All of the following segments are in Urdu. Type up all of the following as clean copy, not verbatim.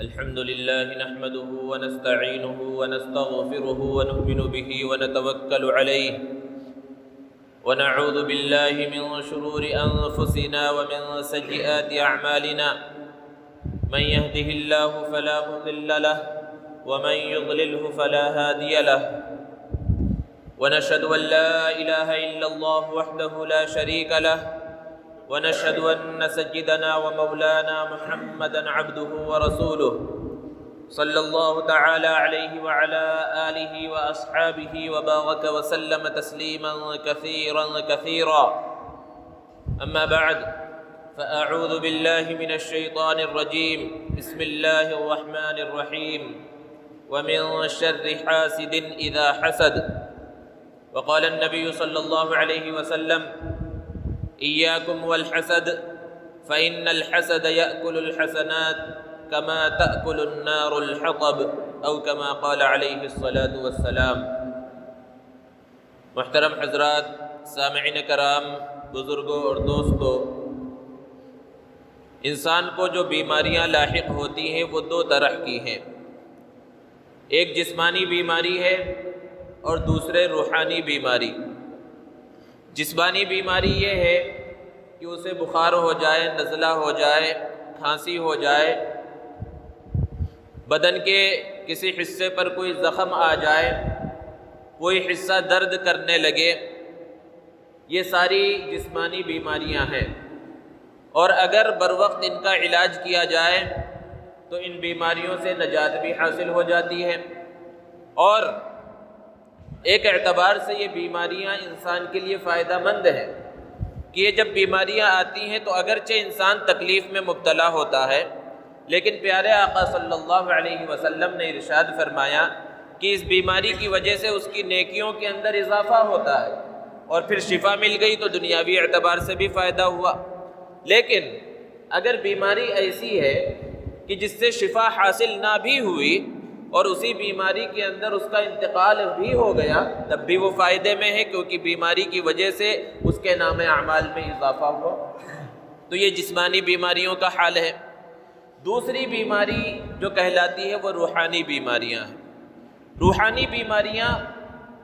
الحمد لله نحمده ونستعينه ونستغفره ونؤمن به ونتوكل عليه ونعوذ بالله من شرور أنفسنا ومن سيئات أعمالنا من يهده الله فلا مضل له ومن يضلله فلا هادي له ونشهد أن لا إله إلا الله وحده لا شريك له ونشهد أن سيدنا ومولانا محمدا عبده ورسوله صلى الله تعالى عليه وعلى آله وأصحابه وبارك وسلم تسليما كثيرا كثيرا. أما بعد فأعوذ بالله من الشيطان الرجيم. بسم الله الرحمن الرحيم. ومن شر حاسد إذا حسد. وقال النبي صلى الله عليه وسلم: إياكم والحسد فإن الحسد يأكل الحسنات كما تأكل النار الحطب أو كما قال عليه الصلاة والسلام. محترم حضرات، سامعین کرام، بزرگوں اور دوستوں، انسان کو جو بیماریاں لاحق ہوتی ہیں وہ دو طرح کی ہیں. ایک جسمانی بیماری ہے اور دوسرے روحانی بیماری. جسمانی بیماری یہ ہے کہ اسے بخار ہو جائے، نزلہ ہو جائے، کھانسی ہو جائے، بدن کے کسی حصے پر کوئی زخم آ جائے، کوئی حصہ درد کرنے لگے. یہ ساری جسمانی بیماریاں ہیں، اور اگر بروقت ان کا علاج کیا جائے تو ان بیماریوں سے نجات بھی حاصل ہو جاتی ہے. اور ایک اعتبار سے یہ بیماریاں انسان کے لیے فائدہ مند ہیں کہ یہ جب بیماریاں آتی ہیں تو اگرچہ انسان تکلیف میں مبتلا ہوتا ہے، لیکن پیارے آقا صلی اللہ علیہ وسلم نے ارشاد فرمایا کہ اس بیماری کی وجہ سے اس کی نیکیوں کے اندر اضافہ ہوتا ہے، اور پھر شفا مل گئی تو دنیاوی اعتبار سے بھی فائدہ ہوا. لیکن اگر بیماری ایسی ہے کہ جس سے شفا حاصل نہ بھی ہوئی اور اسی بیماری کے اندر اس کا انتقال بھی ہو گیا، تب بھی وہ فائدے میں ہے، کیونکہ بیماری کی وجہ سے اس کے نام اعمال میں اضافہ ہوا. تو یہ جسمانی بیماریوں کا حال ہے. دوسری بیماری جو کہلاتی ہے وہ روحانی بیماریاں ہیں. روحانی بیماریاں،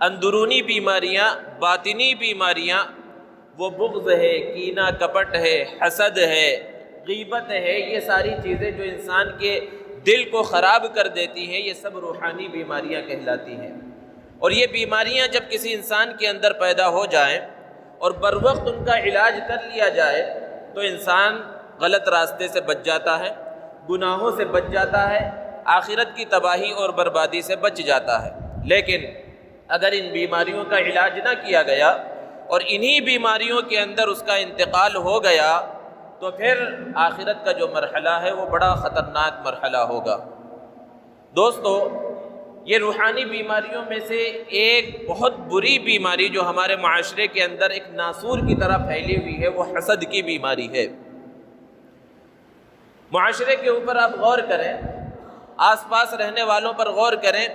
اندرونی بیماریاں، باطنی بیماریاں، وہ بغض ہے، کینہ کپٹ ہے، حسد ہے، غیبت ہے. یہ ساری چیزیں جو انسان کے دل کو خراب کر دیتی ہیں، یہ سب روحانی بیماریاں کہلاتی ہیں. اور یہ بیماریاں جب کسی انسان کے اندر پیدا ہو جائیں اور بروقت ان کا علاج کر لیا جائے تو انسان غلط راستے سے بچ جاتا ہے، گناہوں سے بچ جاتا ہے، آخرت کی تباہی اور بربادی سے بچ جاتا ہے. لیکن اگر ان بیماریوں کا علاج نہ کیا گیا اور انہی بیماریوں کے اندر اس کا انتقال ہو گیا تو پھر آخرت کا جو مرحلہ ہے وہ بڑا خطرناک مرحلہ ہوگا. دوستو، یہ روحانی بیماریوں میں سے ایک بہت بری بیماری جو ہمارے معاشرے کے اندر ایک ناسور کی طرح پھیلی ہوئی ہے وہ حسد کی بیماری ہے. معاشرے کے اوپر آپ غور کریں، آس پاس رہنے والوں پر غور کریں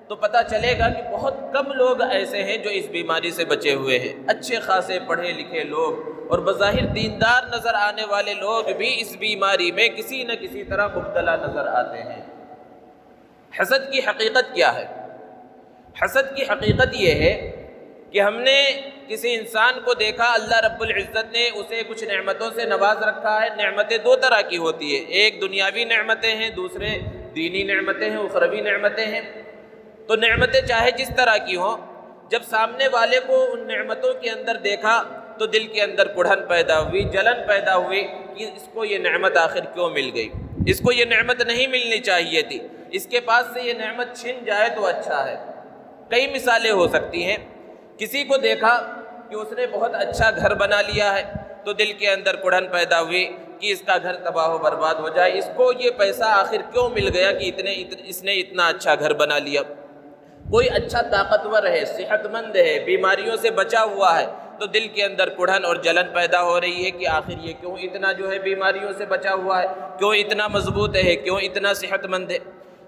تو پتہ چلے گا کہ بہت کم لوگ ایسے ہیں جو اس بیماری سے بچے ہوئے ہیں. اچھے خاصے پڑھے لکھے لوگ اور بظاہر دیندار نظر آنے والے لوگ بھی اس بیماری میں کسی نہ کسی طرح مبتلا نظر آتے ہیں. حسد کی حقیقت کیا ہے؟ حسد کی حقیقت یہ ہے کہ ہم نے کسی انسان کو دیکھا، اللہ رب العزت نے اسے کچھ نعمتوں سے نواز رکھا ہے. نعمتیں دو طرح کی ہوتی ہے، ایک دنیاوی نعمتیں ہیں، دوسرے دینی نعمتیں ہیں، اخروی نعمتیں ہیں. تو نعمتیں چاہے جس طرح کی ہوں، جب سامنے والے کو ان نعمتوں کے اندر دیکھا تو دل کے اندر کڑھن پیدا ہوئی، جلن پیدا ہوئی کہ اس کو یہ نعمت آخر کیوں مل گئی، اس کو یہ نعمت نہیں ملنی چاہیے تھی، اس کے پاس سے یہ نعمت چھن جائے تو اچھا ہے. کئی مثالیں ہو سکتی ہیں. کسی کو دیکھا کہ اس نے بہت اچھا گھر بنا لیا ہے تو دل کے اندر کڑھن پیدا ہوئی کہ اس کا گھر تباہ و برباد ہو جائے، اس کو یہ پیسہ آخر کیوں مل گیا کہ اس نے اتنا اچھا گھر بنا لیا. کوئی اچھا طاقتور ہے، صحت مند ہے، بیماریوں سے بچا ہوا ہے تو دل کے اندر کڑھن اور جلن پیدا ہو رہی ہے کہ آخر یہ کیوں اتنا جو ہے بیماریوں سے بچا ہوا ہے، کیوں اتنا مضبوط ہے، کیوں اتنا صحت مند ہے.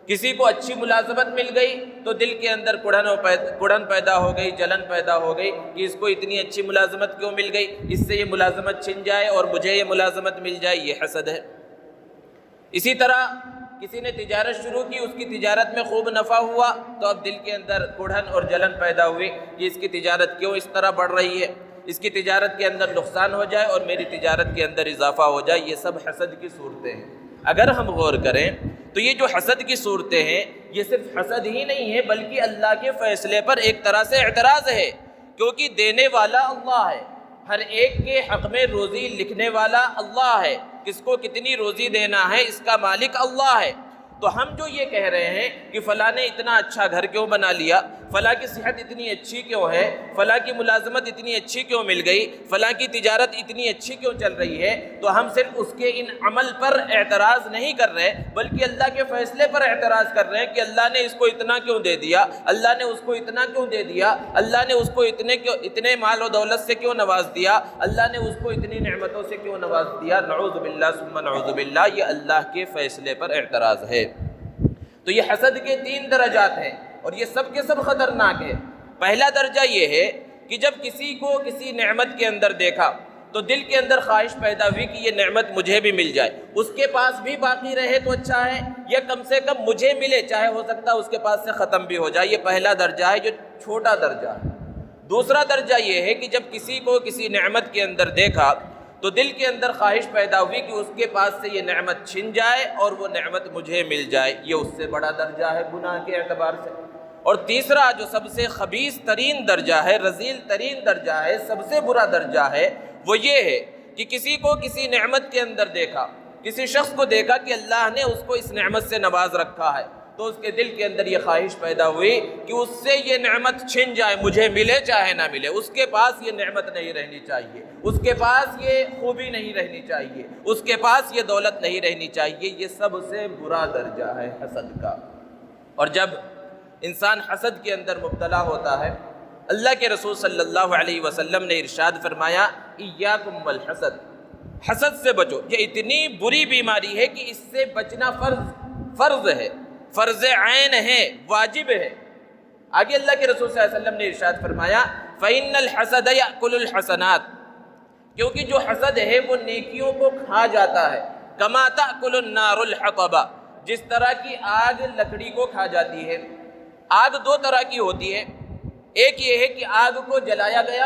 کسی کو اچھی ملازمت مل گئی تو دل کے اندر کڑھن پیدا ہو گئی، جلن پیدا ہو گئی کہ اس کو اتنی اچھی ملازمت کیوں مل گئی، اس سے یہ ملازمت چھن جائے اور مجھے یہ ملازمت مل جائے. یہ حسد ہے. اسی طرح کسی نے تجارت شروع کی، اس کی تجارت میں خوب نفع ہوا تو اب دل کے اندر کڑھن اور جلن پیدا ہوئی کہ اس کی تجارت کیوں اس طرح بڑھ رہی ہے، اس کی تجارت کے اندر نقصان ہو جائے اور میری تجارت کے اندر اضافہ ہو جائے۔ یہ سب حسد کی صورتیں ہیں۔ اگر ہم غور کریں تو یہ جو حسد کی صورتیں ہیں یہ صرف حسد ہی نہیں ہے بلکہ اللہ کے فیصلے پر ایک طرح سے اعتراض ہے، کیونکہ دینے والا اللہ ہے، ہر ایک کے حق میں روزی لکھنے والا اللہ ہے، کس کو کتنی روزی دینا ہے اس کا مالک اللہ ہے۔ تو ہم جو یہ کہہ رہے ہیں کہ فلاں نے اتنا اچھا گھر کیوں بنا لیا، فلاں کی صحت اتنی اچھی کیوں ہے، فلاں کی ملازمت اتنی اچھی کیوں مل گئی، فلاں کی تجارت اتنی اچھی کیوں چل رہی ہے، تو ہم صرف اس کے ان عمل پر اعتراض نہیں کر رہے بلکہ اللہ کے فیصلے پر اعتراض کر رہے ہیں کہ اللہ نے اس کو اتنا کیوں دے دیا، اللہ نے اس کو اتنا کیوں دے دیا، اللہ نے اس کو اتنے مال و دولت سے کیوں نواز دیا، اللہ نے اس کو اتنی نعمتوں سے کیوں نواز دیا۔ نعوذ باللہ ثم نعوذ باللہ، یہ اللہ کے فیصلے پر اعتراض ہے۔ تو یہ حسد کے 3 درجات ہیں اور یہ سب کے سب خطرناک ہے۔ پہلا درجہ یہ ہے کہ جب کسی کو کسی نعمت کے اندر دیکھا تو دل کے اندر خواہش پیدا ہوئی کہ یہ نعمت مجھے بھی مل جائے، اس کے پاس بھی باقی رہے تو اچھا ہے، یا کم سے کم مجھے ملے، چاہے ہو سکتا ہے اس کے پاس سے ختم بھی ہو جائے۔ یہ پہلا درجہ ہے جو چھوٹا درجہ ہے۔ دوسرا درجہ یہ ہے کہ جب کسی کو کسی نعمت کے اندر دیکھا تو دل کے اندر خواہش پیدا ہوئی کہ اس کے پاس سے یہ نعمت چھن جائے اور وہ نعمت مجھے مل جائے۔ یہ اس سے بڑا درجہ ہے گناہ کے اعتبار سے۔ اور تیسرا جو سب سے خبیث ترین درجہ ہے، رذیل ترین درجہ ہے، سب سے برا درجہ ہے، وہ یہ ہے کہ کسی کو کسی نعمت کے اندر دیکھا، کسی شخص کو دیکھا کہ اللہ نے اس کو اس نعمت سے نواز رکھا ہے، تو اس کے دل کے اندر یہ خواہش پیدا ہوئی کہ اس سے یہ نعمت چھن جائے، مجھے ملے چاہے نہ ملے، اس کے پاس یہ نعمت نہیں رہنی چاہیے، اس کے پاس یہ خوبی نہیں رہنی چاہیے، اس کے پاس یہ دولت نہیں رہنی چاہیے۔ یہ سب سے برا درجہ ہے حسد کا۔ اور جب انسان حسد کے اندر مبتلا ہوتا ہے، اللہ کے رسول صلی اللہ علیہ وسلم نے ارشاد فرمایا ایاکم والحسد، حسد سے بچو۔ یہ اتنی بری بیماری ہے کہ اس سے بچنا فرض ہے، فرض عین ہے، واجب ہے۔ آگے اللہ کے رسول صلی اللہ علیہ وسلم نے ارشاد فرمایا فَإِنَّ الْحَسَدَ يَأْكُلُ الْحَسَنَاتِ، کیونکہ جو حسد ہے وہ نیکیوں کو کھا جاتا ہے، كَمَا تَأْكُلُ النَّارُ الْحَطَبَ، جس طرح کی آگ لکڑی کو کھا جاتی ہے۔ آگ 2 طرح کی ہوتی ہے، ایک یہ ہے کہ آگ کو جلایا گیا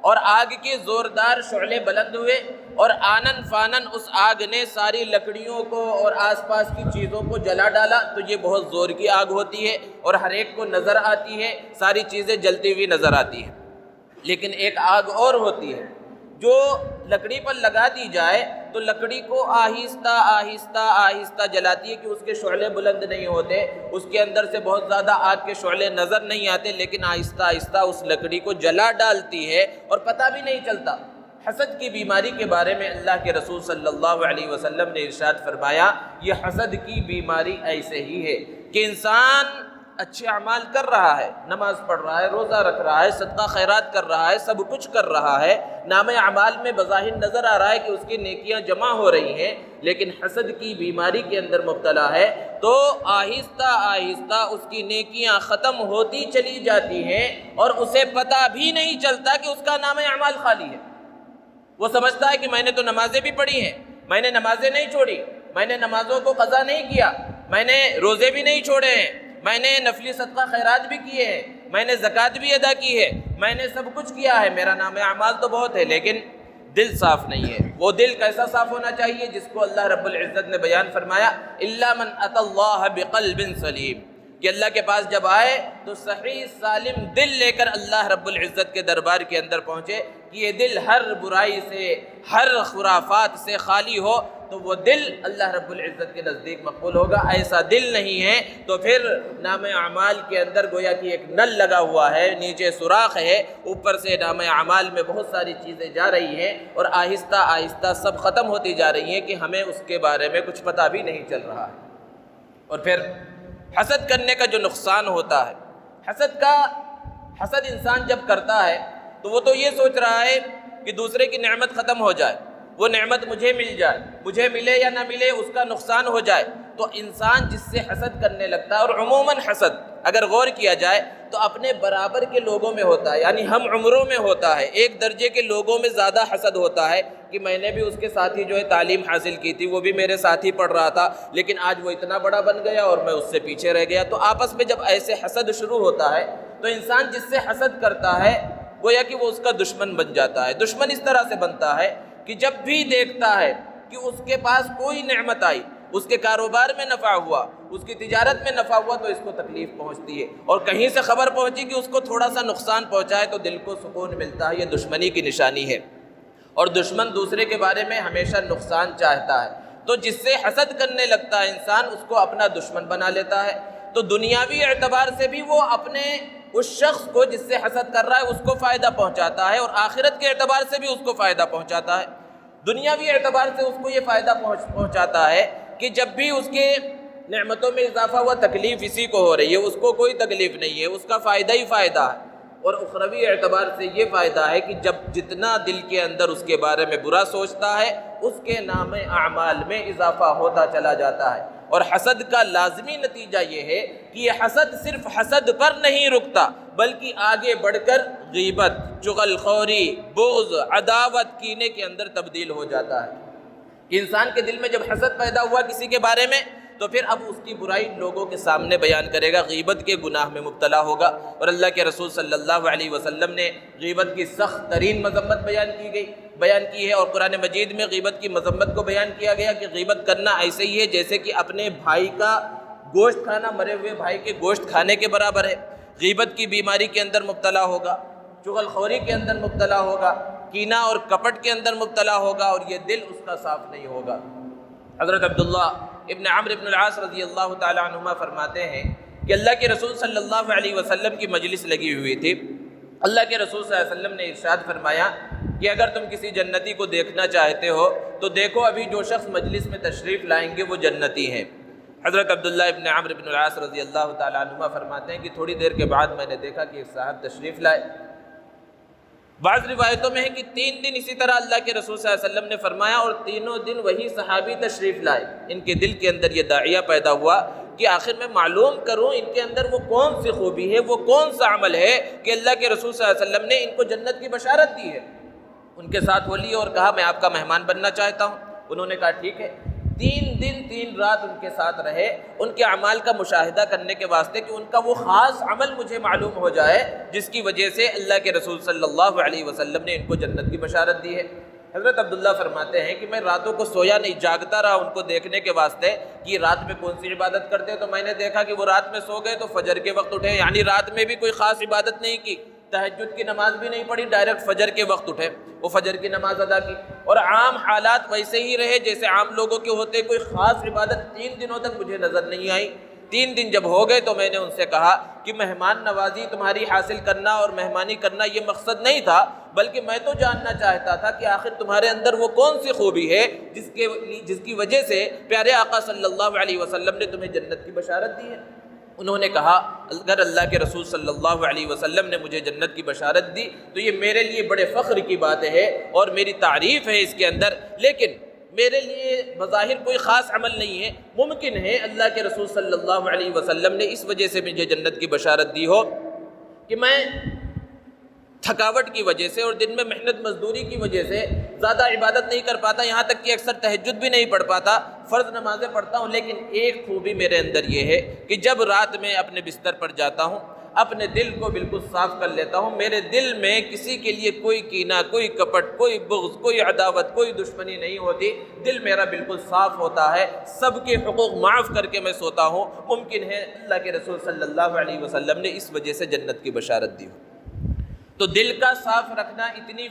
اور آگ کے زوردار شعلے بلند ہوئے اور آنن فانن اس آگ نے ساری لکڑیوں کو اور آس پاس کی چیزوں کو جلا ڈالا، تو یہ بہت زور کی آگ ہوتی ہے اور ہر ایک کو نظر آتی ہے، ساری چیزیں جلتی ہوئی نظر آتی ہیں۔ لیکن ایک آگ اور ہوتی ہے جو لکڑی پر لگا دی جائے تو لکڑی کو آہستہ آہستہ آہستہ جلاتی ہے کہ اس کے شعلے بلند نہیں ہوتے، اس کے اندر سے بہت زیادہ آگ کے شعلے نظر نہیں آتے، لیکن آہستہ آہستہ اس لکڑی کو جلا ڈالتی ہے اور پتہ بھی نہیں چلتا۔ حسد کی بیماری کے بارے میں اللہ کے رسول صلی اللہ علیہ وسلم نے ارشاد فرمایا یہ حسد کی بیماری ایسے ہی ہے کہ انسان اچھے اعمال کر رہا ہے، نماز پڑھ رہا ہے، روزہ رکھ رہا ہے، صدقہ خیرات کر رہا ہے، سب کچھ کر رہا ہے، نام اعمال میں بظاہر نظر آ رہا ہے کہ اس کی نیکیاں جمع ہو رہی ہیں، لیکن حسد کی بیماری کے اندر مبتلا ہے تو آہستہ آہستہ اس کی نیکیاں ختم ہوتی چلی جاتی ہیں اور اسے پتہ بھی نہیں چلتا کہ اس کا نام اعمال خالی ہے۔ وہ سمجھتا ہے کہ میں نے تو نمازیں بھی پڑھی ہیں، میں نے نمازیں نہیں چھوڑی، میں نے نمازوں کو قضا نہیں کیا، میں نے روزے بھی نہیں چھوڑے ہیں، میں نے نفلی صدقہ خیرات بھی کیے ہیں، میں نے زکوٰۃ بھی ادا کی ہے، میں نے سب کچھ کیا ہے، میرا نام اعمال تو بہت ہے، لیکن دل صاف نہیں ہے۔ وہ دل کیسا صاف ہونا چاہیے جس کو اللہ رب العزت نے بیان فرمایا الا من اتى اللہ بقلب سلیم، کہ اللہ کے پاس جب آئے تو صحیح سالم دل لے کر اللہ رب العزت کے دربار کے اندر پہنچے کہ یہ دل ہر برائی سے، ہر خرافات سے خالی ہو، تو وہ دل اللہ رب العزت کے نزدیک مقبول ہوگا۔ ایسا دل نہیں ہے تو پھر نام اعمال کے اندر گویا کہ ایک نل لگا ہوا ہے، نیچے سوراخ ہے، اوپر سے نام اعمال میں بہت ساری چیزیں جا رہی ہیں اور آہستہ آہستہ سب ختم ہوتی جا رہی ہیں کہ ہمیں اس کے بارے میں کچھ پتہ بھی نہیں چل رہا ہے۔ اور پھر حسد کرنے کا جو نقصان ہوتا ہے، حسد انسان جب کرتا ہے تو وہ تو یہ سوچ رہا ہے کہ دوسرے کی نعمت ختم ہو جائے، وہ نعمت مجھے مل جائے، مجھے ملے یا نہ ملے اس کا نقصان ہو جائے، تو انسان جس سے حسد کرنے لگتا ہے، اور عموماً حسد اگر غور کیا جائے تو اپنے برابر کے لوگوں میں ہوتا ہے، یعنی ہم عمروں میں ہوتا ہے، ایک درجے کے لوگوں میں زیادہ حسد ہوتا ہے کہ میں نے بھی اس کے ساتھ ہی جو ہے تعلیم حاصل کی تھی، وہ بھی میرے ساتھ ہی پڑھ رہا تھا، لیکن آج وہ اتنا بڑا بن گیا اور میں اس سے پیچھے رہ گیا۔ تو آپس میں جب ایسے حسد شروع ہوتا ہے تو انسان جس سے حسد کرتا ہے گویا کہ وہ اس کا دشمن بن جاتا ہے۔ دشمن اس طرح سے بنتا ہے کہ جب بھی دیکھتا ہے کہ اس کے پاس کوئی نعمت آئی، اس کے کاروبار میں نفع ہوا، اس کی تجارت میں نفع ہوا، تو اس کو تکلیف پہنچتی ہے، اور کہیں سے خبر پہنچی کہ اس کو تھوڑا سا نقصان پہنچا ہے تو دل کو سکون ملتا ہے۔ یہ دشمنی کی نشانی ہے، اور دشمن دوسرے کے بارے میں ہمیشہ نقصان چاہتا ہے، تو جس سے حسد کرنے لگتا ہے انسان اس کو اپنا دشمن بنا لیتا ہے۔ تو دنیاوی اعتبار سے بھی وہ اپنے اس شخص کو جس سے حسد کر رہا ہے اس کو فائدہ پہنچاتا ہے، اور آخرت کے اعتبار سے بھی اس کو فائدہ پہنچاتا ہے۔ دنیاوی اعتبار سے اس کو یہ فائدہ پہنچاتا ہے کہ جب بھی اس کے نعمتوں میں اضافہ ہوا، تکلیف اسی کو ہو رہی ہے، اس کو کوئی تکلیف نہیں ہے، اس کا فائدہ ہی فائدہ ہے۔ اور اخروی اعتبار سے یہ فائدہ ہے کہ جب جتنا دل کے اندر اس کے بارے میں برا سوچتا ہے، اس کے نام اعمال میں اضافہ ہوتا چلا جاتا ہے۔ اور حسد کا لازمی نتیجہ یہ ہے کہ یہ حسد صرف حسد پر نہیں رکتا، بلکہ آگے بڑھ کر غیبت، چغل خوری، بغض، عداوت، کینے کے اندر تبدیل ہو جاتا ہے۔ انسان کے دل میں جب حسد پیدا ہوا کسی کے بارے میں تو پھر اب اس کی برائی لوگوں کے سامنے بیان کرے گا، غیبت کے گناہ میں مبتلا ہوگا۔ اور اللہ کے رسول صلی اللہ علیہ وسلم نے غیبت کی سخت ترین مذمت بیان کی ہے، اور قرآن مجید میں غیبت کی مذمت کو بیان کیا گیا کہ غیبت کرنا ایسے ہی ہے جیسے کہ اپنے بھائی کا گوشت کھانا، مرے ہوئے بھائی کے گوشت کھانے کے برابر ہے۔ غیبت کی بیماری کے اندر مبتلا ہوگا، چغل خوری کے اندر مبتلا ہوگا، کینہ اور کپٹ کے اندر مبتلا ہوگا، اور یہ دل اس کا صاف نہیں ہوگا۔ حضرت عبداللہ ابن عمرو ابن العاص رضی اللہ تعالی عنہما فرماتے ہیں کہ اللہ کے رسول صلی اللہ علیہ وسلم کی مجلس لگی ہوئی تھی۔ اللہ کے رسول صلی اللہ علیہ وسلم نے ارشاد فرمایا کہ اگر تم کسی جنتی کو دیکھنا چاہتے ہو تو دیکھو ابھی جو شخص مجلس میں تشریف لائیں گے وہ جنتی ہیں۔ حضرت عبداللہ ابن عمرو ابن العاص رضی اللہ تعالی عنہما فرماتے ہیں کہ تھوڑی دیر کے بعد میں نے دیکھا کہ ایک صاحب تشریف لائے۔ بعض روایتوں میں ہے کہ 3 دن اسی طرح اللہ کے رسول صلی اللہ علیہ وسلم نے فرمایا، اور تینوں دن وہی صحابی تشریف لائے۔ ان کے دل کے اندر یہ داعیہ پیدا ہوا کہ آخر میں معلوم کروں ان کے اندر وہ کون سی خوبی ہے، وہ کون سا عمل ہے کہ اللہ کے رسول صلی اللہ علیہ وسلم نے ان کو جنت کی بشارت دی ہے۔ ان کے ساتھ وہ لیے اور کہا میں آپ کا مہمان بننا چاہتا ہوں۔ انہوں نے کہا ٹھیک ہے۔ 3 دن 3 رات ان کے ساتھ رہے، ان کے اعمال کا مشاہدہ کرنے کے واسطے کہ ان کا وہ خاص عمل مجھے معلوم ہو جائے جس کی وجہ سے اللہ کے رسول صلی اللہ علیہ وسلم نے ان کو جنت کی بشارت دی ہے۔ حضرت عبداللہ فرماتے ہیں کہ میں راتوں کو سویا نہیں، جاگتا رہا ان کو دیکھنے کے واسطے کہ یہ رات میں کون سی عبادت کرتے، تو میں نے دیکھا کہ وہ رات میں سو گئے تو فجر کے وقت اٹھے، یعنی رات میں بھی کوئی خاص عبادت نہیں کی، تہجد کی نماز بھی نہیں پڑھی، ڈائریکٹ فجر کے وقت اٹھے، وہ فجر کی نماز ادا کی، اور عام حالات ویسے ہی رہے جیسے عام لوگوں کے ہوتے، کوئی خاص عبادت 3 دنوں تک مجھے نظر نہیں آئی۔ 3 دن جب ہو گئے تو میں نے ان سے کہا کہ مہمان نوازی تمہاری حاصل کرنا اور مہمانی کرنا یہ مقصد نہیں تھا، بلکہ میں تو جاننا چاہتا تھا کہ آخر تمہارے اندر وہ کون سی خوبی ہے جس کی وجہ سے پیارے آقا صلی اللہ علیہ وسلم نے تمہیں جنت کی بشارت دی ہے۔ انہوں نے کہا اگر اللہ کے رسول صلی اللہ علیہ وسلم نے مجھے جنت کی بشارت دی تو یہ میرے لیے بڑے فخر کی بات ہے اور میری تعریف ہے اس کے اندر، لیکن میرے لیے بظاہر کوئی خاص عمل نہیں ہے، ممکن ہے اللہ کے رسول صلی اللہ علیہ وسلم نے اس وجہ سے مجھے جنت کی بشارت دی ہو کہ میں تھکاوٹ کی وجہ سے اور دن میں محنت مزدوری کی وجہ سے زیادہ عبادت نہیں کر پاتا، یہاں تک کہ اکثر تہجد بھی نہیں پڑھ پاتا، فرض نمازیں پڑھتا ہوں، لیکن ایک خوبی میرے اندر یہ ہے کہ جب رات میں اپنے بستر پر جاتا ہوں اپنے دل کو بالکل صاف کر لیتا ہوں، میرے دل میں کسی کے لیے کوئی کینہ، کوئی کپٹ، کوئی بغض، کوئی عداوت، کوئی دشمنی نہیں ہوتی، دل میرا بالکل صاف ہوتا ہے، سب کے حقوق معاف کر کے میں سوتا ہوں۔ ممکن ہے اللہ کے رسول صلی اللہ علیہ وسلم نے اس وجہ سے جنت کی بشارت دی ہو۔ تو دل کا صاف رکھنا اتنی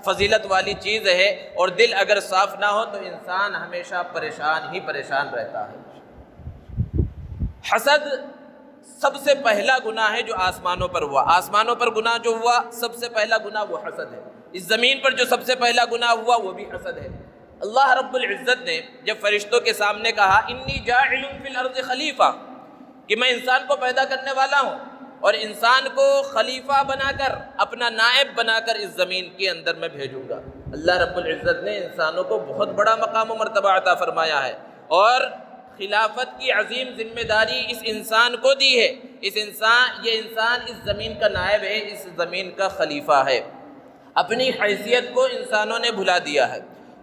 فضیلت والی چیز ہے، اور دل اگر صاف نہ ہو تو انسان ہمیشہ پریشان رہتا ہے۔ حسد سب سے پہلا گناہ ہے جو آسمانوں پر ہوا، آسمانوں پر گناہ جو ہوا سب سے پہلا گناہ وہ حسد ہے، اس زمین پر جو سب سے پہلا گناہ ہوا وہ بھی حسد ہے۔ اللہ رب العزت نے جب فرشتوں کے سامنے کہا انی جاعل فی الارض خلیفہ، کہ میں انسان کو پیدا کرنے والا ہوں اور انسان کو خلیفہ بنا کر، اپنا نائب بنا کر اس زمین کے اندر میں بھیجوں گا، اللہ رب العزت نے انسانوں کو بہت بڑا مقام و مرتبہ عطا فرمایا ہے، اور خلافت کی عظیم ذمہ داری اس انسان کو دی ہے۔ یہ انسان اس زمین کا نائب ہے، اس زمین کا خلیفہ ہے۔ اپنی حیثیت کو انسانوں نے بھلا دیا ہے،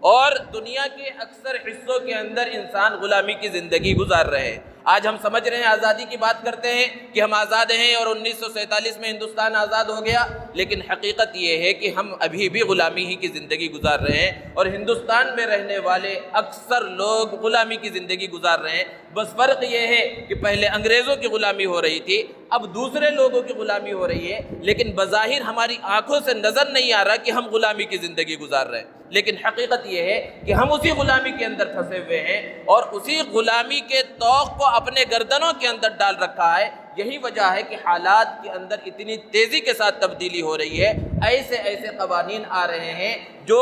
اور دنیا کے اکثر حصوں کے اندر انسان غلامی کی زندگی گزار رہے ہیں۔ آج ہم سمجھ رہے ہیں، آزادی کی بات کرتے ہیں کہ ہم آزاد ہیں اور 1947 میں ہندوستان آزاد ہو گیا، لیکن حقیقت یہ ہے کہ ہم ابھی بھی غلامی ہی کی زندگی گزار رہے ہیں، اور ہندوستان میں رہنے والے اکثر لوگ غلامی کی زندگی گزار رہے ہیں۔ بس فرق یہ ہے کہ پہلے انگریزوں کی غلامی ہو رہی تھی، اب دوسرے لوگوں کی غلامی ہو رہی ہے، لیکن بظاہر ہماری آنکھوں سے نظر نہیں آ رہا کہ ہم غلامی کی زندگی گزار رہے ہیں، لیکن حقیقت یہ ہے کہ ہم اسی غلامی کے اندر پھنسے ہوئے ہیں، اور اسی غلامی کے طوق کو اپنے گردنوں کے اندر ڈال رکھا ہے۔ یہی وجہ ہے کہ حالات کے اندر اتنی تیزی کے ساتھ تبدیلی ہو رہی ہے، ایسے قوانین آ رہے ہیں جو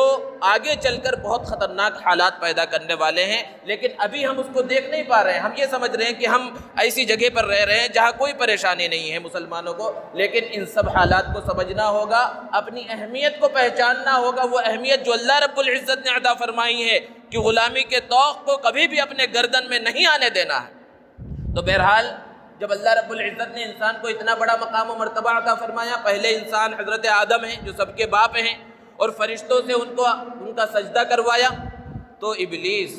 آگے چل کر بہت خطرناک حالات پیدا کرنے والے ہیں، لیکن ابھی ہم اس کو دیکھ نہیں پا رہے ہیں۔ ہم یہ سمجھ رہے ہیں کہ ہم ایسی جگہ پر رہ رہے ہیں جہاں کوئی پریشانی نہیں ہے مسلمانوں کو، لیکن ان سب حالات کو سمجھنا ہوگا، اپنی اہمیت کو پہچاننا ہوگا، وہ اہمیت جو اللہ رب العزت نے عطا فرمائی ہے کہ غلامی کے طوق کو کبھی بھی اپنے گردن میں نہیں آنے دینا ہے۔ تو بہرحال جب اللہ رب العزت نے انسان کو اتنا بڑا مقام و مرتبہ عطا فرمایا، پہلے انسان حضرت آدم ہیں جو سب کے باپ ہیں، اور فرشتوں سے ان کا سجدہ کروایا، تو ابلیس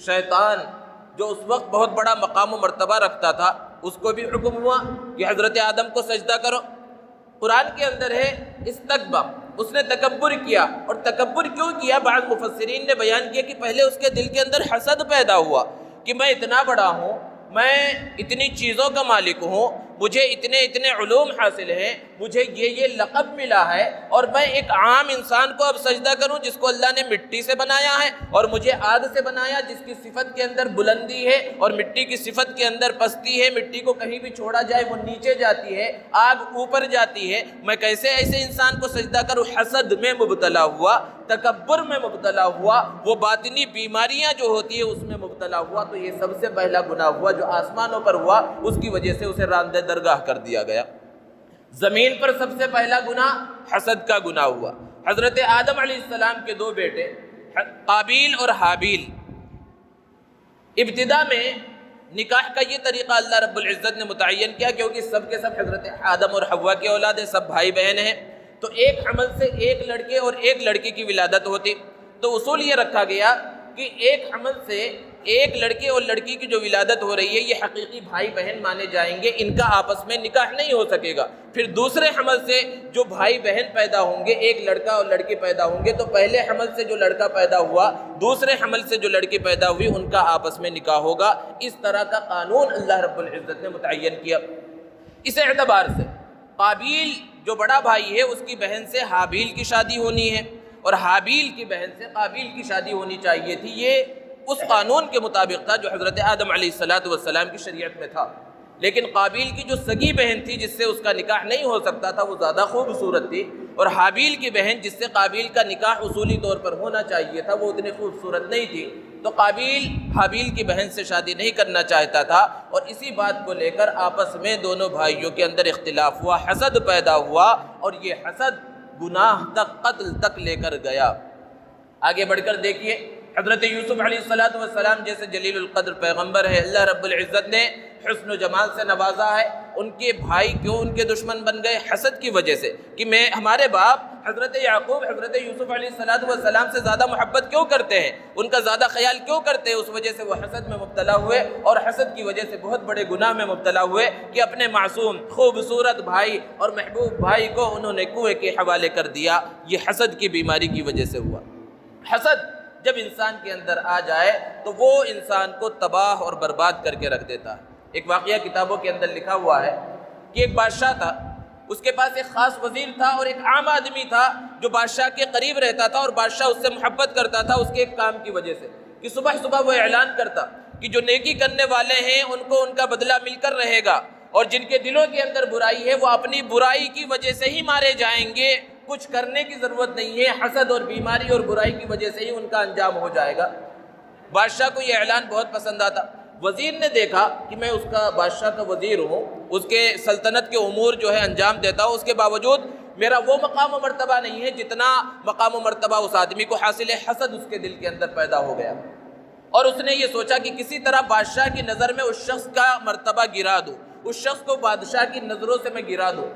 شیطان جو اس وقت بہت بڑا مقام و مرتبہ رکھتا تھا، اس کو بھی حکم ہوا کہ حضرت آدم کو سجدہ کرو۔ قرآن کے اندر ہے استکبر، اس نے تکبر کیا، اور تکبر کیوں کیا؟ بعض مفسرین نے بیان کیا کہ پہلے اس کے دل کے اندر حسد پیدا ہوا کہ میں اتنا بڑا ہوں، میں اتنی چیزوں کا مالک ہوں، مجھے اتنے علوم حاصل ہیں، مجھے یہ لقب ملا ہے، اور میں ایک عام انسان کو اب سجدہ کروں جس کو اللہ نے مٹی سے بنایا ہے اور مجھے آگ سے بنایا، جس کی صفت کے اندر بلندی ہے اور مٹی کی صفت کے اندر پستی ہے، مٹی کو کہیں بھی چھوڑا جائے وہ نیچے جاتی ہے، آگ اوپر جاتی ہے، میں کیسے ایسے انسان کو سجدہ کروں؟ حسد میں مبتلا ہوا، تکبر میں مبتلا ہوا، وہ باطنی بیماریاں جو ہوتی ہے اس میں مبتلا ہوا۔ تو یہ سب سے پہلا گناہ ہوا جو آسمانوں پر ہوا، اس کی وجہ سے اسے راندہ درگاہ کر دیا گیا۔ زمین پر سب سے پہلا گناہ حسد کا گناہ ہوا۔ حضرت آدم علیہ السلام کے دو بیٹے قابیل اور حابیل، ابتدا میں نکاح کا یہ طریقہ اللہ رب العزت نے متعین کیا کیونکہ سب کے سب حضرت آدم اور حوا کے اولاد ہیں، سب بھائی بہن ہیں، تو ایک حمل سے ایک لڑکے اور ایک لڑکی کی ولادت ہوتی۔ تو اصول یہ رکھا گیا کہ ایک حمل سے ایک لڑکے اور لڑکی کی جو ولادت ہو رہی ہے یہ حقیقی بھائی بہن مانے جائیں گے، ان کا آپس میں نکاح نہیں ہو سکے گا۔ پھر دوسرے حمل سے جو بھائی بہن پیدا ہوں گے، ایک لڑکا اور لڑکی پیدا ہوں گے، تو پہلے حمل سے جو لڑکا پیدا ہوا، دوسرے حمل سے جو لڑکی پیدا ہوئی، ان کا آپس میں نکاح ہوگا۔ اس طرح کا قانون اللہ رب العزت نے متعین کیا۔ اس اعتبار سے قابیل جو بڑا بھائی ہے اس کی بہن سے حابیل کی شادی ہونی ہے، اور حابیل کی بہن سے قابیل کی شادی ہونی چاہیے تھی۔ یہ اس قانون کے مطابق تھا جو حضرت آدم علیہ السلام کی شریعت میں تھا، لیکن قابیل کی جو سگی بہن تھی جس سے اس کا نکاح نہیں ہو سکتا تھا وہ زیادہ خوبصورت تھی، اور حابیل کی بہن جس سے قابیل کا نکاح اصولی طور پر ہونا چاہیے تھا وہ اتنی خوبصورت نہیں تھی۔ تو قابیل حابیل کی بہن سے شادی نہیں کرنا چاہتا تھا، اور اسی بات کو لے کر آپس میں دونوں بھائیوں کے اندر اختلاف ہوا، حسد پیدا ہوا، اور یہ حسد گناہ تک، قتل تک لے کر گیا۔ آگے بڑھ کر دیکھیے، حضرت یوسف علیہ السلام جیسے جلیل القدر پیغمبر ہے، اللہ رب العزت نے حسن و جمال سے نوازا ہے، ان کے بھائی کیوں ان کے دشمن بن گئے؟ حسد کی وجہ سے، کہ ہمارے باپ حضرت یعقوب حضرت یوسف علیہ السلام سے زیادہ محبت کیوں کرتے ہیں، ان کا زیادہ خیال کیوں کرتے ہیں؟ اس وجہ سے وہ حسد میں مبتلا ہوئے، اور حسد کی وجہ سے بہت بڑے گناہ میں مبتلا ہوئے کہ اپنے معصوم خوبصورت بھائی اور محبوب بھائی کو انہوں نے کنویں کے حوالے کر دیا۔ یہ حسد کی بیماری کی وجہ سے ہوا۔ حسد جب انسان کے اندر آ جائے تو وہ انسان کو تباہ اور برباد کر کے رکھ دیتا ہے۔ ایک واقعہ کتابوں کے اندر لکھا ہوا ہے کہ ایک بادشاہ تھا، اس کے پاس ایک خاص وزیر تھا اور ایک عام آدمی تھا جو بادشاہ کے قریب رہتا تھا، اور بادشاہ اس سے محبت کرتا تھا اس کے ایک کام کی وجہ سے، کہ صبح صبح وہ اعلان کرتا کہ جو نیکی کرنے والے ہیں ان کو ان کا بدلہ مل کر رہے گا، اور جن کے دلوں کے اندر برائی ہے وہ اپنی برائی کی وجہ سے ہی مارے جائیں گے، کچھ کرنے کی ضرورت نہیں ہے، حسد اور بیماری اور برائی کی وجہ سے ہی ان کا انجام ہو جائے گا۔ بادشاہ کو یہ اعلان بہت پسند آتا۔ وزیر نے دیکھا کہ میں اس کا بادشاہ کا وزیر ہوں، اس کے سلطنت کے امور جو ہے انجام دیتا ہوں، اس کے باوجود میرا وہ مقام و مرتبہ نہیں ہے جتنا مقام و مرتبہ اس آدمی کو حاصل ہے۔ حسد اس کے دل کے اندر پیدا ہو گیا۔ اور اس نے یہ سوچا کہ کسی طرح بادشاہ کی نظر میں اس شخص کا مرتبہ گرا دوں، اس شخص کو بادشاہ کی نظروں سے میں گرا دوں۔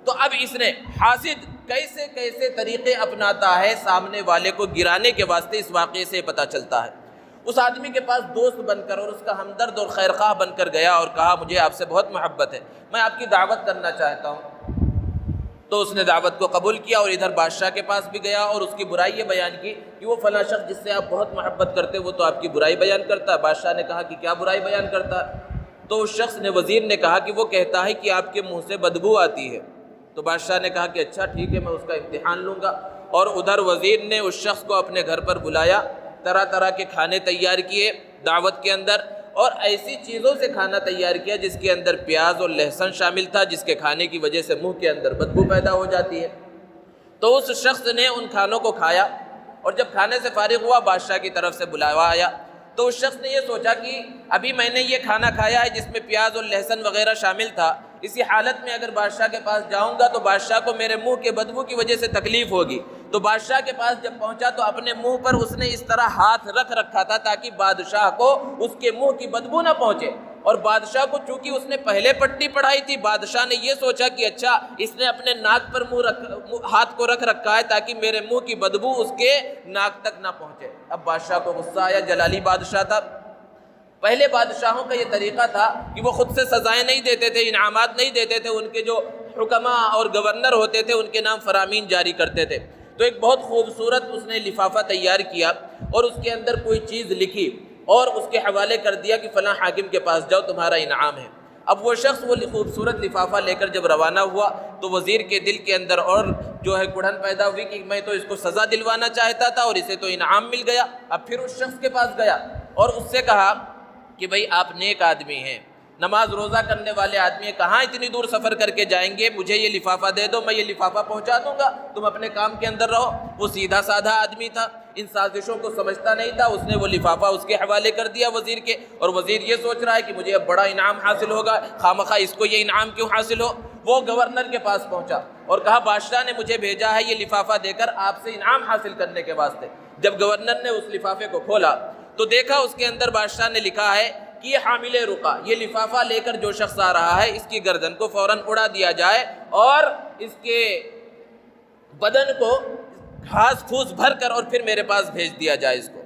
تو اب اس نے حاسد کیسے کیسے طریقے اپناتا ہے سامنے والے کو گرانے کے واسطے، اس واقعے سے پتہ چلتا ہے۔ اس آدمی کے پاس دوست بن کر اور اس کا ہمدرد اور خیرخواہ بن کر گیا اور کہا مجھے آپ سے بہت محبت ہے، میں آپ کی دعوت کرنا چاہتا ہوں۔ تو اس نے دعوت کو قبول کیا اور ادھر بادشاہ کے پاس بھی گیا اور اس کی برائی یہ بیان کی کہ وہ فلاں شخص جس سے آپ بہت محبت کرتے وہ تو آپ کی برائی بیان کرتا ہے۔ بادشاہ نے کہا کہ کیا برائی بیان کرتا ہے؟ تو اس شخص نے، وزیر نے کہا کہ وہ کہتا ہے کہ آپ کے منہ سے بدبو آتی ہے۔ تو بادشاہ نے کہا کہ اچھا ٹھیک ہے، میں اس کا امتحان لوں گا۔ اور ادھر وزیر نے اس شخص کو اپنے گھر پر بلایا، طرح طرح کے کھانے تیار کیے دعوت کے اندر، اور ایسی چیزوں سے کھانا تیار کیا جس کے اندر پیاز اور لہسن شامل تھا، جس کے کھانے کی وجہ سے منہ کے اندر بدبو پیدا ہو جاتی ہے۔ تو اس شخص نے ان کھانوں کو کھایا، اور جب کھانے سے فارغ ہوا بادشاہ کی طرف سے بلاوا آیا۔ تو اس شخص نے یہ سوچا کہ ابھی میں نے یہ کھانا کھایا ہے جس میں پیاز اور لہسن وغیرہ شامل تھا، اسی حالت میں اگر بادشاہ کے پاس جاؤں گا تو بادشاہ کو میرے منہ کے بدبو کی وجہ سے تکلیف ہوگی۔ تو بادشاہ کے پاس جب پہنچا تو اپنے منہ پر اس نے اس طرح ہاتھ رکھ رکھا تھا تاکہ بادشاہ کو اس کے منہ کی بدبو نہ پہنچے۔ اور بادشاہ کو چونکہ اس نے پہلے پٹی پڑھائی تھی، بادشاہ نے یہ سوچا کہ اچھا اس نے اپنے ناک پر ہاتھ کو رکھ رکھا ہے تاکہ میرے منہ کی بدبو اس کے ناک تک نہ پہنچے۔ اب بادشاہ کو غصہ آیا، جلالی بادشاہ تھا۔ پہلے بادشاہوں کا یہ طریقہ تھا کہ وہ خود سے سزائیں نہیں دیتے تھے، انعامات نہیں دیتے تھے، ان کے جو حکماء اور گورنر ہوتے تھے ان کے نام فرامین جاری کرتے تھے۔ تو ایک بہت خوبصورت اس نے لفافہ تیار کیا اور اس کے اندر کوئی چیز لکھی اور اس کے حوالے کر دیا کہ فلاں حاکم کے پاس جاؤ، تمہارا انعام ہے۔ اب وہ شخص وہ خوبصورت لفافہ لے کر جب روانہ ہوا تو وزیر کے دل کے اندر اور جو ہے کڑھن پیدا ہوئی کہ میں تو اس کو سزا دلوانا چاہتا تھا اور اسے تو انعام مل گیا۔ اب پھر اس شخص کے پاس گیا اور اس سے کہا کہ بھئی آپ نیک آدمی ہیں، نماز روزہ کرنے والے آدمی ہیں، کہاں اتنی دور سفر کر کے جائیں گے، مجھے یہ لفافہ دے دو، میں یہ لفافہ پہنچا دوں گا، تم اپنے کام کے اندر رہو۔ وہ سیدھا سادھا آدمی تھا، ان سازشوں کو سمجھتا نہیں تھا، اس نے وہ لفافہ اس کے حوالے کر دیا وزیر کے، اور وزیر یہ سوچ رہا ہے کہ مجھے اب بڑا انعام حاصل ہوگا، خامخواہ اس کو یہ انعام کیوں حاصل ہو۔ وہ گورنر کے پاس پہنچا اور کہا بادشاہ نے مجھے بھیجا ہے یہ لفافہ دے کر آپ سے انعام حاصل کرنے کے واسطے۔ جب گورنر نے اس لفافے کو کھولا تو دیکھا اس کے اندر بادشاہ نے لکھا ہے کہ یہ حامل رقع، یہ لفافہ لے کر جو شخص آ رہا ہے اس کی گردن کو فوراً اڑا دیا جائے اور اس کے بدن کو گھاس پھوس بھر کر اور پھر میرے پاس بھیج دیا جائے اس کو۔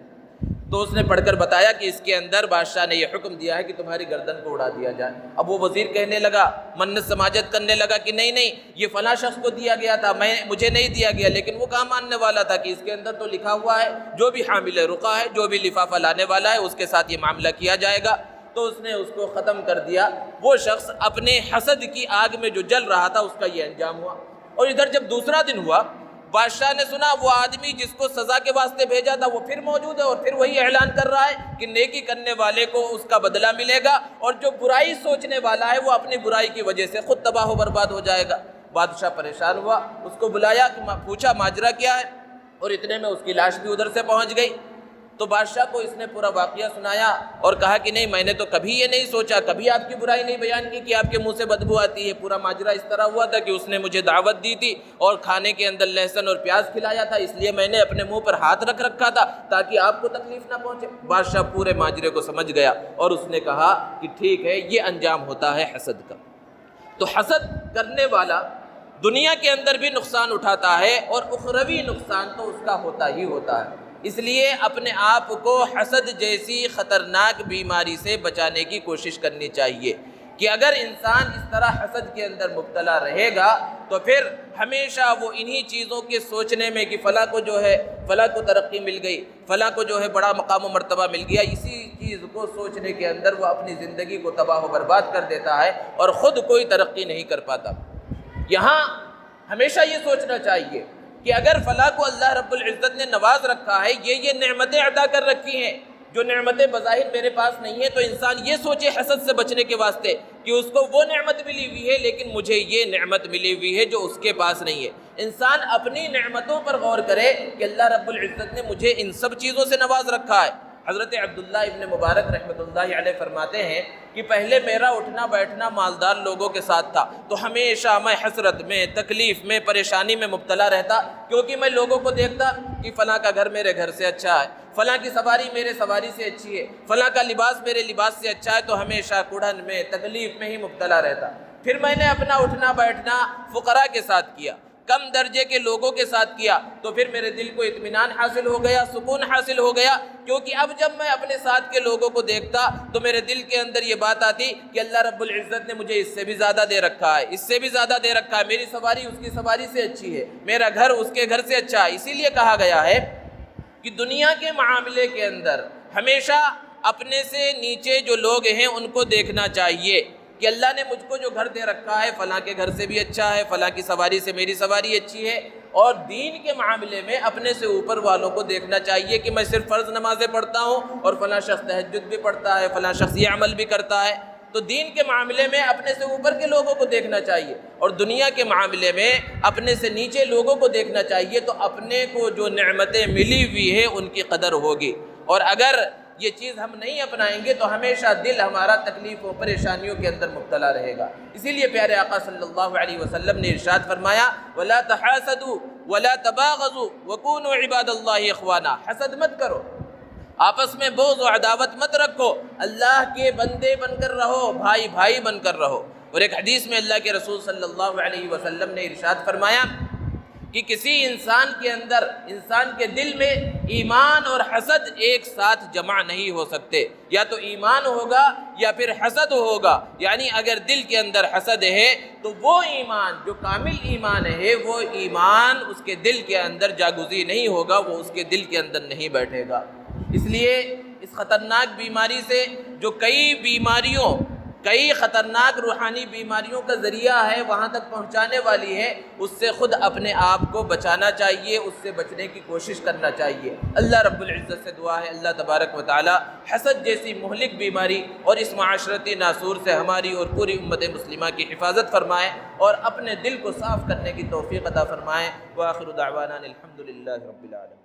تو اس نے پڑھ کر بتایا کہ اس کے اندر بادشاہ نے یہ حکم دیا ہے کہ تمہاری گردن کو اڑا دیا جائے۔ اب وہ وزیر کہنے لگا، منت سماجت کرنے لگا کہ نہیں نہیں، یہ فلاں شخص کو دیا گیا تھا، مجھے نہیں دیا گیا، لیکن وہ کہاں ماننے والا تھا کہ اس کے اندر تو لکھا ہوا ہے جو بھی حامل رقع ہے، جو بھی لفافہ لانے والا ہے اس کے ساتھ یہ معاملہ کیا جائے گا۔ تو اس نے اس کو ختم کر دیا۔ وہ شخص اپنے حسد کی آگ میں جو جل رہا تھا اس کا یہ انجام ہوا۔ اور ادھر جب دوسرا دن ہوا، بادشاہ نے سنا وہ آدمی جس کو سزا کے واسطے بھیجا تھا وہ پھر موجود ہے اور پھر وہی اعلان کر رہا ہے کہ نیکی کرنے والے کو اس کا بدلہ ملے گا اور جو برائی سوچنے والا ہے وہ اپنی برائی کی وجہ سے خود تباہ و برباد ہو جائے گا۔ بادشاہ پریشان ہوا، اس کو بلایا، پوچھا ماجرا کیا ہے، اور اتنے میں اس کی لاش بھی ادھر سے پہنچ گئی۔ تو بادشاہ کو اس نے پورا واقعہ سنایا اور کہا کہ نہیں، میں نے تو کبھی یہ نہیں سوچا، کبھی آپ کی برائی نہیں بیان کی کہ آپ کے منہ سے بدبو آتی ہے۔ پورا ماجرا اس طرح ہوا تھا کہ اس نے مجھے دعوت دی تھی اور کھانے کے اندر لہسن اور پیاز کھلایا تھا، اس لیے میں نے اپنے منہ پر ہاتھ رکھ رکھا تھا تاکہ آپ کو تکلیف نہ پہنچے۔ بادشاہ پورے ماجرے کو سمجھ گیا اور اس نے کہا کہ ٹھیک ہے، یہ انجام ہوتا ہے حسد کا۔ تو حسد کرنے والا دنیا کے اندر بھی نقصان اٹھاتا ہے اور اخروی نقصان تو اس کا ہوتا ہی ہوتا ہے۔ اس لیے اپنے آپ کو حسد جیسی خطرناک بیماری سے بچانے کی کوشش کرنی چاہیے کہ اگر انسان اس طرح حسد کے اندر مبتلا رہے گا تو پھر ہمیشہ وہ انہی چیزوں کے سوچنے میں کہ فلاں کو جو ہے فلاں کو ترقی مل گئی، فلاں کو جو ہے بڑا مقام و مرتبہ مل گیا، اسی چیز کو سوچنے کے اندر وہ اپنی زندگی کو تباہ و برباد کر دیتا ہے اور خود کوئی ترقی نہیں کر پاتا۔ یہاں ہمیشہ یہ سوچنا چاہیے کہ اگر فلاں کو اللہ رب العزت نے نواز رکھا ہے، یہ نعمتیں عطا کر رکھی ہیں جو نعمتیں بظاہر میرے پاس نہیں ہیں، تو انسان یہ سوچے حسد سے بچنے کے واسطے کہ اس کو وہ نعمت ملی ہوئی ہے لیکن مجھے یہ نعمت ملی ہوئی ہے جو اس کے پاس نہیں ہے۔ انسان اپنی نعمتوں پر غور کرے کہ اللہ رب العزت نے مجھے ان سب چیزوں سے نواز رکھا ہے، حضرت عبداللہ ابن مبارک رحمۃ اللہ علیہ فرماتے ہیں کہ پہلے میرا اٹھنا بیٹھنا مالدار لوگوں کے ساتھ تھا تو ہمیشہ میں حسرت میں، تکلیف میں، پریشانی میں مبتلا رہتا، کیونکہ میں لوگوں کو دیکھتا کہ فلاں کا گھر میرے گھر سے اچھا ہے، فلاں کی سواری میرے سواری سے اچھی ہے، فلاں کا لباس میرے لباس سے اچھا ہے، تو ہمیشہ کڑھن میں، تکلیف میں ہی مبتلا رہتا۔ پھر میں نے اپنا اٹھنا بیٹھنا فقراء کے ساتھ کیا، کم درجے کے لوگوں کے ساتھ کیا، تو پھر میرے دل کو اطمینان حاصل ہو گیا، سکون حاصل ہو گیا، کیونکہ اب جب میں اپنے ساتھ کے لوگوں کو دیکھتا تو میرے دل کے اندر یہ بات آتی کہ اللہ رب العزت نے مجھے اس سے بھی زیادہ دے رکھا ہے، اس سے بھی زیادہ دے رکھا ہے، میری سواری اس کی سواری سے اچھی ہے، میرا گھر اس کے گھر سے اچھا ہے۔ اسی لیے کہا گیا ہے کہ دنیا کے معاملے کے اندر ہمیشہ اپنے سے نیچے جو لوگ ہیں ان کو دیکھنا چاہیے کہ اللہ نے مجھ کو جو گھر دے رکھا ہے فلاں کے گھر سے بھی اچھا ہے، فلاں کی سواری سے میری سواری اچھی ہے، اور دین کے معاملے میں اپنے سے اوپر والوں کو دیکھنا چاہیے کہ میں صرف فرض نمازیں پڑھتا ہوں اور فلاں شخص تہجد بھی پڑھتا ہے، فلاں شخص یہ عمل بھی کرتا ہے۔ تو دین کے معاملے میں اپنے سے اوپر کے لوگوں کو دیکھنا چاہیے، اور دنیا کے معاملے میں اپنے سے نیچے لوگوں کو دیکھنا چاہیے، تو اپنے کو جو نعمتیں ملی ہوئی ہیں ان کی قدر ہوگی۔ اور اگر یہ چیز ہم نہیں اپنائیں گے تو ہمیشہ دل ہمارا تکلیف و پریشانیوں کے اندر مبتلا رہے گا۔ اسی لیے پیارے آقا صلی اللہ علیہ وسلم نے ارشاد فرمایا وَلَا تَحَاسَدُوا وَلَا تَبَاغَضُوا وَكُونُوا عِبَادَ اللَّهِ إِخْوَانًا، حسد مت کرو، آپس میں بغض و عداوت مت رکھو، اللہ کے بندے بن کر رہو، بھائی بھائی بن کر رہو۔ اور ایک حدیث میں اللہ کے رسول صلی اللہ علیہ وسلم نے ارشاد فرمایا کہ کسی انسان کے اندر، انسان کے دل میں ایمان اور حسد ایک ساتھ جمع نہیں ہو سکتے، یا تو ایمان ہوگا یا پھر حسد ہوگا۔ یعنی اگر دل کے اندر حسد ہے تو وہ ایمان جو کامل ایمان ہے وہ ایمان اس کے دل کے اندر جاگزی نہیں ہوگا، وہ اس کے دل کے اندر نہیں بیٹھے گا۔ اس لیے اس خطرناک بیماری سے جو کئی خطرناک روحانی بیماریوں کا ذریعہ ہے، وہاں تک پہنچانے والی ہے، اس سے خود اپنے آپ کو بچانا چاہیے، اس سے بچنے کی کوشش کرنا چاہیے۔ اللہ رب العزت سے دعا ہے اللہ تبارک و تعالی حسد جیسی مہلک بیماری اور اس معاشرتی ناسور سے ہماری اور پوری امت مسلمہ کی حفاظت فرمائے اور اپنے دل کو صاف کرنے کی توفیق عطا فرمائے۔ وآخر دعوانا الحمدللہ رب العالمین۔